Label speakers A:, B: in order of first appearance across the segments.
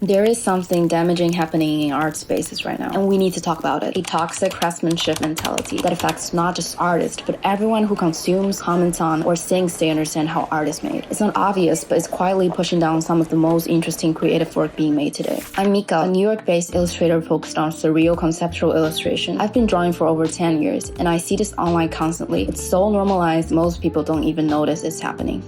A: There is something damaging happening in art spaces right now, and we need to talk about it. A toxic craftsmanship mentality that affects not just artists, but everyone who consumes, comments on, or thinks they understand how art is made. It's not obvious, but it's quietly pushing down some of the most interesting creative work being made today. I'm Mika, a New York-based illustrator focused on surreal conceptual illustration. I've been drawing for over 10 years, and I see this online constantly. It's so normalized, most people don't even notice it's happening.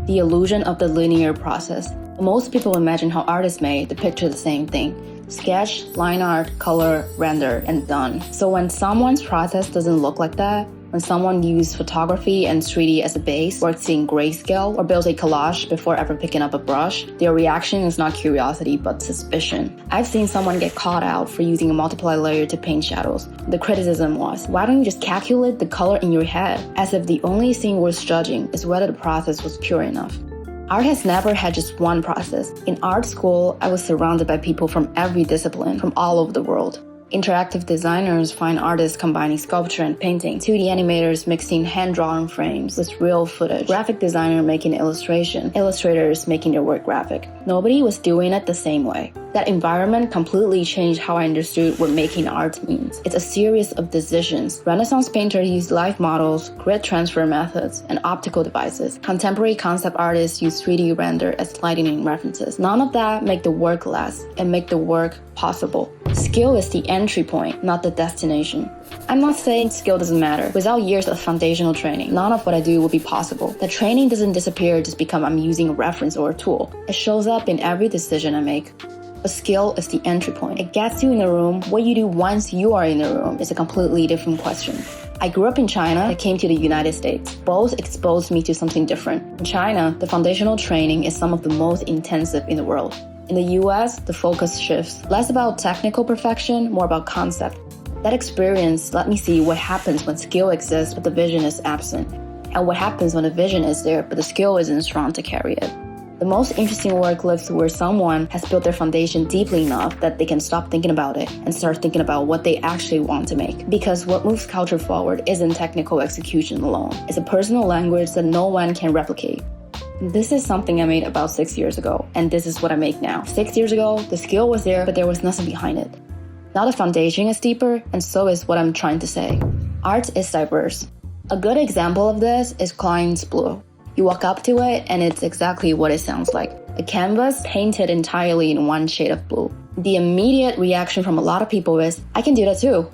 A: The illusion of the linear process. Most people imagine how art is made to picture the same thing. Sketch, line art, color, render, and done. So when someone's process doesn't look like that, when someone uses photography and 3D as a base, works in grayscale, or builds a collage before ever picking up a brush, their reaction is not curiosity but suspicion. I've seen someone get caught out for using a multiply layer to paint shadows. The criticism was, why don't you just calculate the color in your head? As if the only thing worth judging is whether the process was pure enough. Art has never had just one process. In art school, I was surrounded by people from every discipline, from all over the world. Interactive designers find artists combining sculpture and painting, 2D animators mixing hand-drawn frames with real footage, graphic designer making illustration, illustrators making their work graphic. Nobody was doing it the same way. That environment completely changed how I understood what making art means. It's a series of decisions. Renaissance painters used live models, grid transfer methods, and optical devices. Contemporary concept artists use 3D render as lightning references. None of that make the work less and make the work possible. Skill is the entry point, not the destination. I'm not saying skill doesn't matter. Without years of foundational training, none of what I do would be possible. The training doesn't disappear just because I'm using a reference or a tool. It shows up in every decision I make. A skill is the entry point. It gets you in a room. What you do once you are in the room is a completely different question. I grew up in China. I came to the United States. Both exposed me to something different. In China, the foundational training is some of the most intensive in the world. In the US, the focus shifts. Less about technical perfection, more about concept. That experience let me see what happens when skill exists but the vision is absent, and what happens when the vision is there but the skill isn't strong to carry it. The most interesting work lives where someone has built their foundation deeply enough that they can stop thinking about it and start thinking about what they actually want to make. Because what moves culture forward isn't technical execution alone. It's a personal language that no one can replicate. This is something I made about 6 years ago, and this is what I make now. 6 years ago, the skill was there, but there was nothing behind it. Now the foundation is deeper, and so is what I'm trying to say. Art is diverse. A good example of this is Klein's blue. You walk up to it, and it's exactly what it sounds like. A canvas painted entirely in one shade of blue. The immediate reaction from a lot of people is, I can do that too.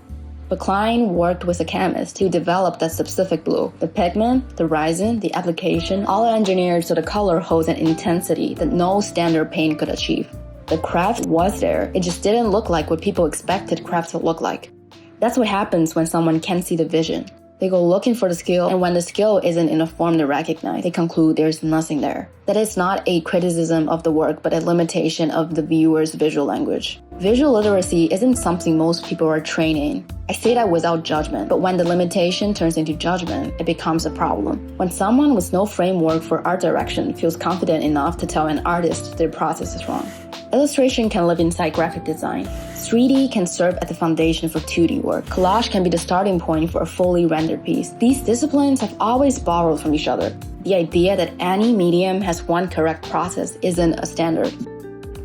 A: But Klein worked with a chemist to develop that specific blue. The pigment, the resin, the application, all engineered so the color holds an intensity that no standard paint could achieve. The craft was there, it just didn't look like what people expected crafts to look like. That's what happens when someone can't see the vision. They go looking for the skill, and when the skill isn't in a form they recognize, they conclude there's nothing there. That is not a criticism of the work, but a limitation of the viewer's visual language. Visual literacy isn't something most people are trained in. I say that without judgment, but when the limitation turns into judgment, it becomes a problem. When someone with no framework for art direction feels confident enough to tell an artist their process is wrong. Illustration can live inside graphic design. 3D can serve as the foundation for 2D work. Collage can be the starting point for a fully rendered piece. These disciplines have always borrowed from each other. The idea that any medium has one correct process isn't a standard.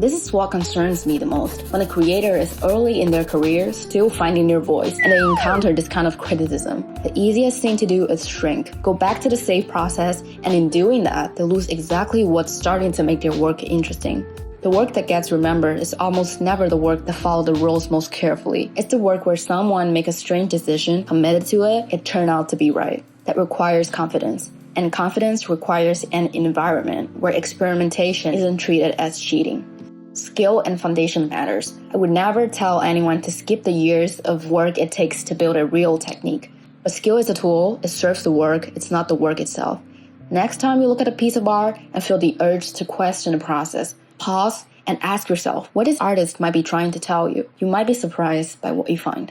A: This is what concerns me the most, when a creator is early in their career, still finding their voice, and they encounter this kind of criticism. The easiest thing to do is shrink, go back to the safe process, and in doing that, they lose exactly what's starting to make their work interesting. The work that gets remembered is almost never the work that follows the rules most carefully. It's the work where someone makes a strange decision, committed to it, it turned out to be right. That requires confidence. And confidence requires an environment where experimentation isn't treated as cheating. Skill and foundation matters. I would never tell anyone to skip the years of work it takes to build a real technique. But skill is a tool, it serves the work, it's not the work itself. Next time you look at a piece of art and feel the urge to question the process, pause and ask yourself, what this artist might be trying to tell you? You might be surprised by what you find.